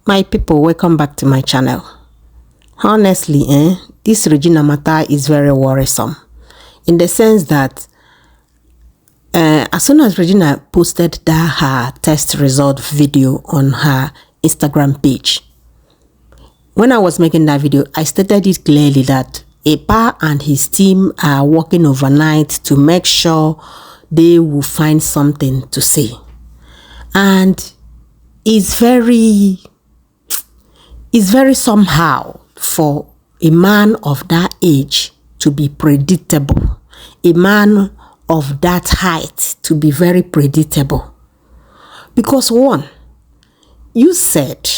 My people, welcome back to my channel. Honestly, this Regina matter is very worrisome in the sense that as soon as Regina posted her test result video on her Instagram page, when I was making that video, I stated it clearly that Epa and his team are working overnight to make sure they will find something to say. And it's very somehow for a man of that age to be predictable, a man of that height to be very predictable. Because one, you said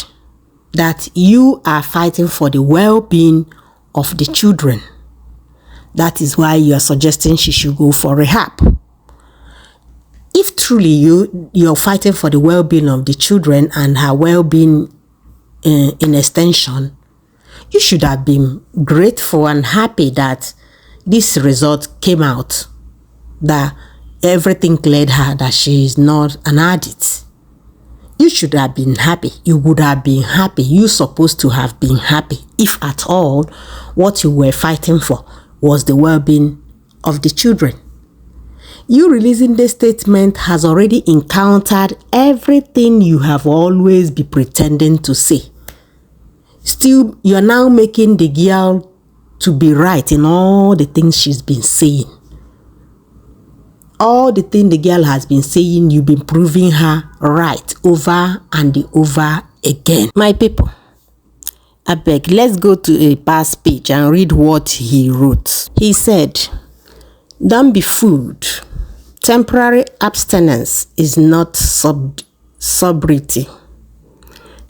that you are fighting for the well-being of the children. That is why you are suggesting she should go for rehab. If truly you're fighting for the well-being of the children and her well-being in extension, you should have been grateful and happy that this result came out, that everything cleared her, that she is not an addict. You should have been happy. You would have been happy. You're supposed to have been happy, if at all what you were fighting for was the well-being of the children. You releasing this statement has already encountered everything you have always been pretending to say. Still, you're now making the girl to be right in all the things she's been saying. All the things the girl has been saying, you've been proving her right over and over again. My people, I beg, let's go to a past page and read what he wrote. He said, "Don't be fooled. Temporary abstinence is not sobriety.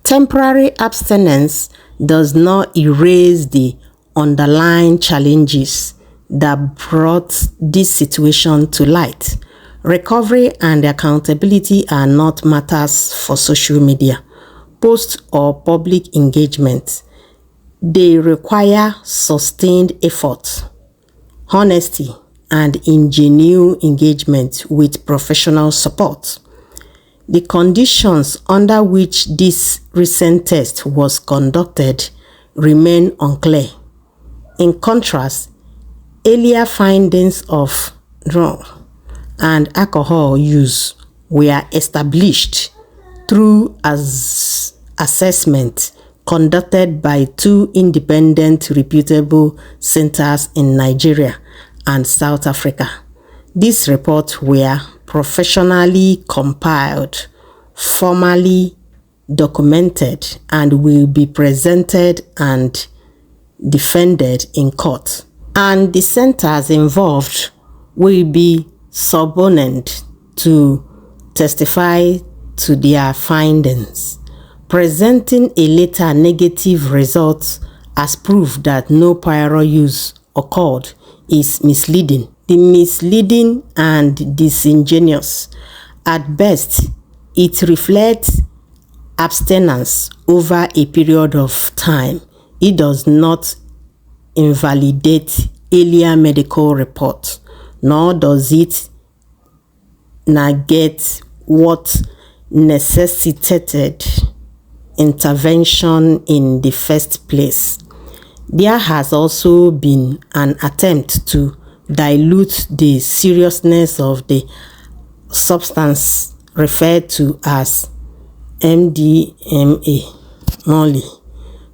Temporary abstinence does not erase the underlying challenges that brought this situation to light. Recovery and accountability are not matters for social media, posts, or public engagement. They require sustained effort, honesty, and genuine engagement with professional support. The conditions under which this recent test was conducted remain unclear. In contrast, earlier findings of drug and alcohol use were established through assessment conducted by two independent reputable centers in Nigeria and South Africa. These reports were professionally compiled, formally documented, and will be presented and defended in court. And the centers involved will be summoned to testify to their findings, presenting a later negative result as proof that no prior use occurred is misleading. The misleading and disingenuous. At best, it reflects abstinence over a period of time. It does not invalidate earlier medical reports, nor does it negate what necessitated intervention in the first place. There has also been an attempt to dilute the seriousness of the substance referred to as MDMA only,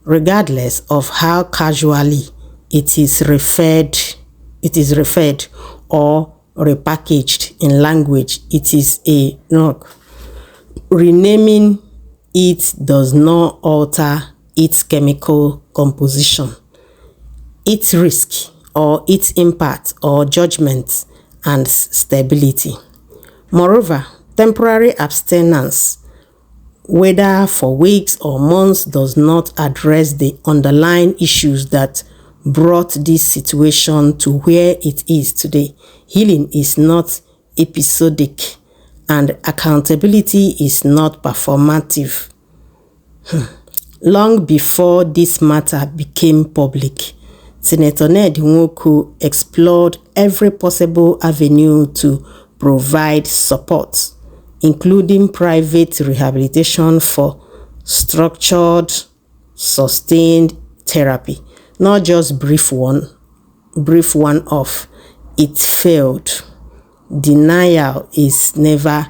regardless of how casually it is referred or repackaged in language. It is a drug. Renaming it does not alter its chemical composition, its risk, or its impact or judgment and stability. Moreover, temporary abstinence, whether for weeks or months, does not address the underlying issues that brought this situation to where it is today. Healing is not episodic, and accountability is not performative. Long before this matter became public, Senator Nwoko explored every possible avenue to provide support, including private rehabilitation for structured, sustained therapy, not just brief one off. It failed. Denial is never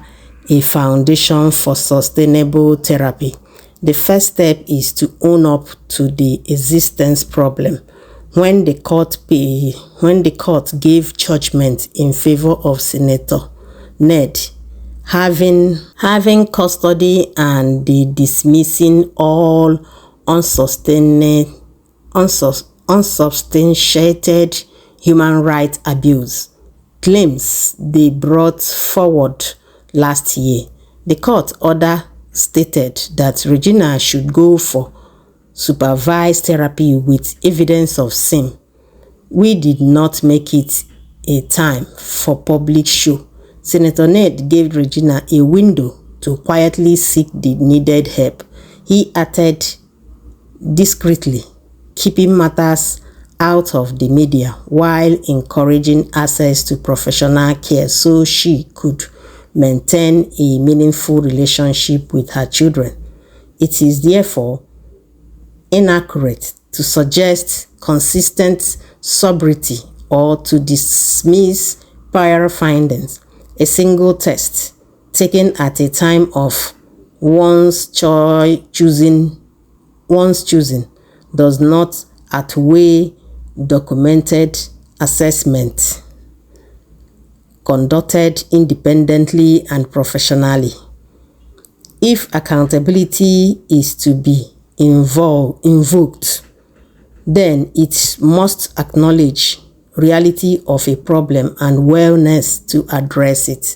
a foundation for sustainable therapy. The first step is to own up to the existence problem. When the court gave judgment in favor of Senator Ned, having custody and the dismissing all unsubstantiated human rights abuse claims they brought forward last year, the court order stated that Regina should go for supervised therapy with evidence of sin. We did not make it a time for public show. Senator Ned gave Regina a window to quietly seek the needed help. He acted discreetly, keeping matters out of the media while encouraging access to professional care so she could maintain a meaningful relationship with her children. It is therefore inaccurate to suggest consistent sobriety or to dismiss prior findings. A single test taken at a time of one's choosing does not outweigh documented assessment conducted independently and professionally. If accountability is to be invoked, then it must acknowledge reality of a problem and wellness to address it.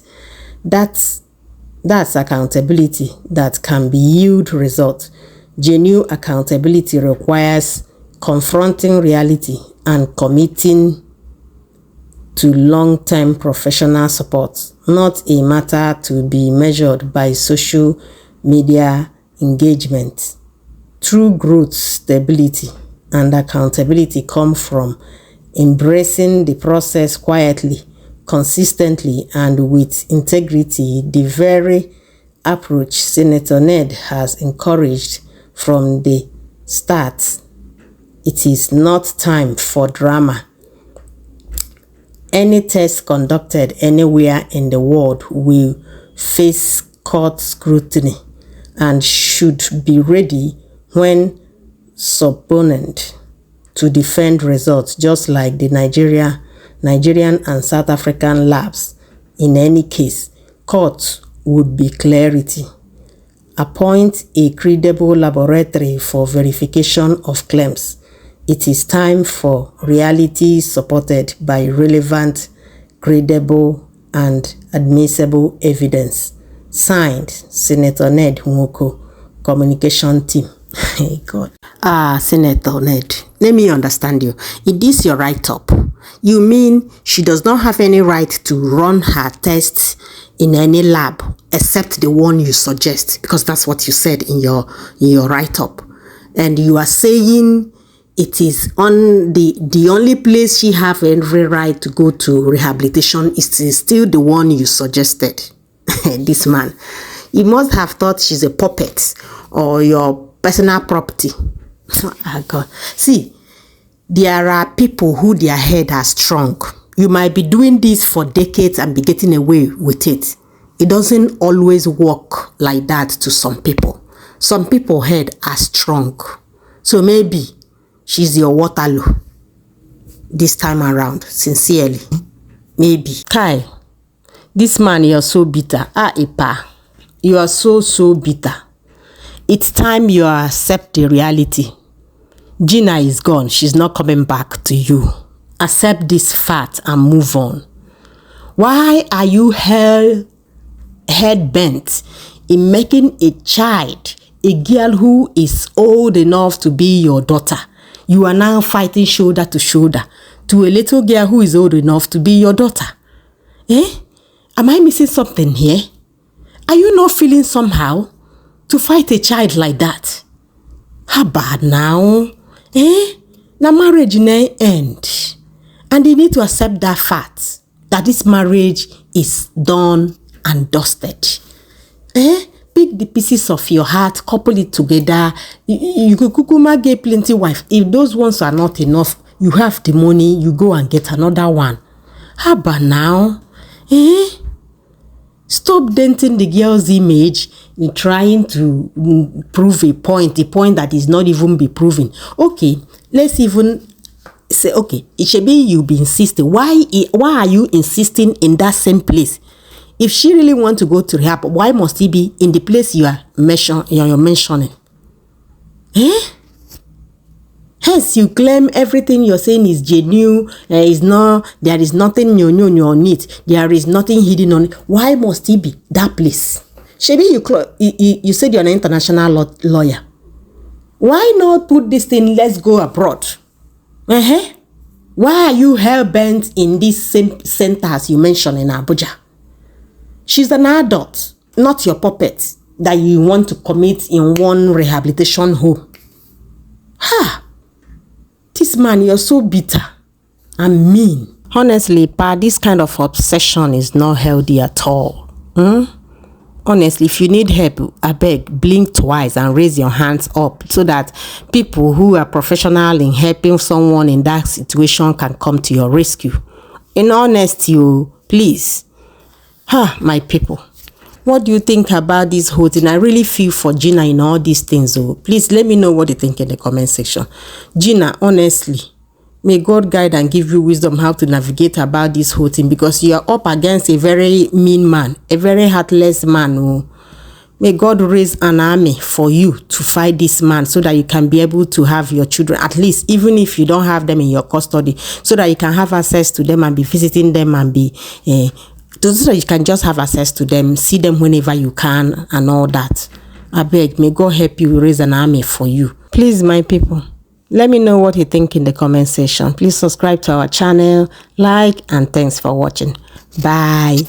That's accountability that can be yield results. Genuine accountability requires confronting reality and committing to long-term professional support, not a matter to be measured by social media engagement. True growth, stability, and accountability come from embracing the process quietly, consistently, and with integrity, the very approach Senator Ned has encouraged from the start. It is not time for drama. Any test conducted anywhere in the world will face court scrutiny and should be ready when subpoenaed to defend results, just like the Nigerian and South African labs. In any case, court would be clarity. Appoint a credible laboratory for verification of claims. It is time for reality supported by relevant, credible, and admissible evidence. Signed, Senator Ned Nwoko, Communication Team. Hey God. Senator Ned, let me understand you. It is your write-up. You mean she does not have any right to run her tests in any lab except the one you suggest, because that's what you said in your write-up. And you are saying it is on the only place she have every right to go to rehabilitation is still the one you suggested. This man, you must have thought she's a puppet or your personal property. Oh God. See, there are people who their head are strong. You might be doing this for decades and be getting away with it. It doesn't always work like that to some people. Some people's head are strong. So maybe she's your Waterloo this time around, sincerely. Maybe. Kai, this man, you're so bitter. Ipa, you are so bitter. It's time you accept the reality. Gina is gone. She's not coming back to you. Accept this fact and move on. Why are you head bent in making a child, a girl who is old enough to be your daughter? You are now fighting shoulder to shoulder to a little girl who is old enough to be your daughter. Am I missing something here? Are you not feeling somehow to fight a child like that? How bad now? Now marriage may end. And you need to accept that fact that this marriage is done and dusted. pick the pieces of your heart, couple it together. You could kukuma get plenty wife. If those ones are not enough, you have the money, you go and get another one. How about now? Stop denting the girl's image in trying to prove a point that is not even be proven. Okay, let's even say, okay, it should be you be insisting. Why are you insisting in that same place? If she really want to go to rehab, why must he be in the place you're mentioning? Hence, you claim everything you're saying is genuine. There is nothing new on it. There is nothing hidden on it. Why must he be that place? Shebi, you said you're an international lawyer. Why not put this thing, let's go abroad? Why are you hell-bent in this same center as you mentioned in Abuja? She's an adult, not your puppet that you want to commit in one rehabilitation home. This man, you're so bitter and mean. Honestly, pa, this kind of obsession is not healthy at all. Honestly, if you need help, I beg, blink twice and raise your hands up so that people who are professional in helping someone in that situation can come to your rescue. In honesty, please. My people, what do you think about this whole thing? I really feel for Gina in all these things. Please let me know what you think in the comment section. Gina, honestly, may God guide and give you wisdom how to navigate about this whole thing, because you are up against a very mean man, a very heartless man. May God raise an army for you to fight this man so that you can be able to have your children, at least even if you don't have them in your custody, so that you can have access to them and be visiting them and be so that you can just have access to them, see them whenever you can and all that. I beg, may God help you raise an army for you. Please, my people, let me know what you think in the comment section. Please subscribe to our channel, like, and thanks for watching. Bye.